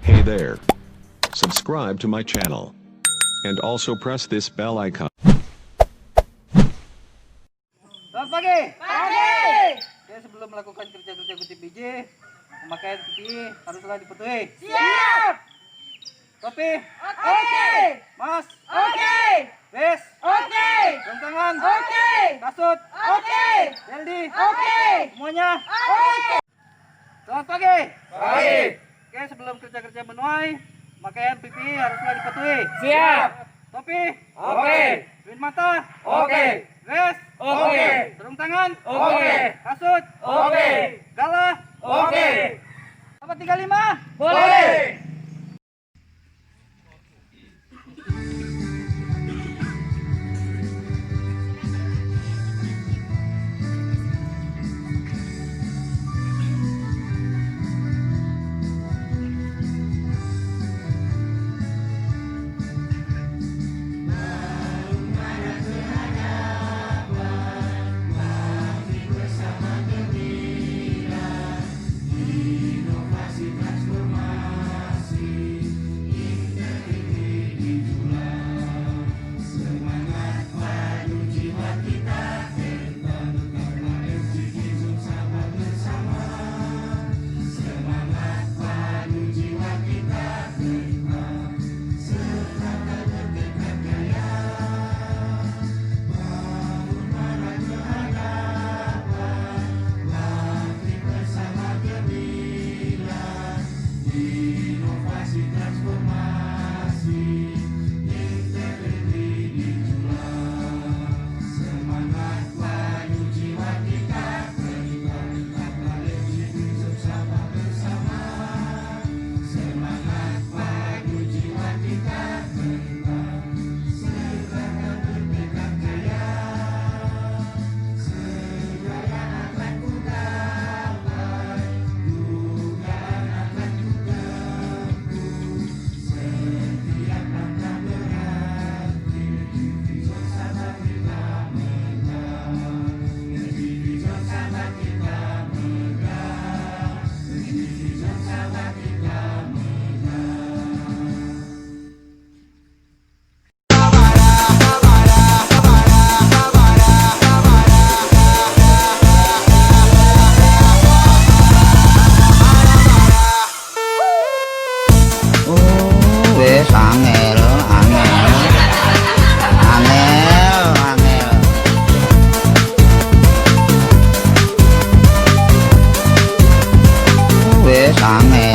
Hey there. Subscribe to my channel. And also press this bell icon. Selamat pagi. Pagi. Oke, sebelum melakukan kerja-kerja kutip biji, pemakaian pipi haruslah dipatuhi. Siap. Topi. Oke. Mas. Oke. Vest. Oke. Jam tangan. Oke. Kasut. Oke. Beldi. Oke. Semuanya. Oke. Selamat pagi. Pagi. Oke, sebelum kerja-kerja menuai, pakaian pipi haruslah dipatuhi. Siap. Topi. Oke. Pelin mata. Oke. Vest. Oke. Sarung tangan. Oke. Kasut. Oke. Galah. Oke. Sahabat 35. Boleh. Wes angel, wes angel.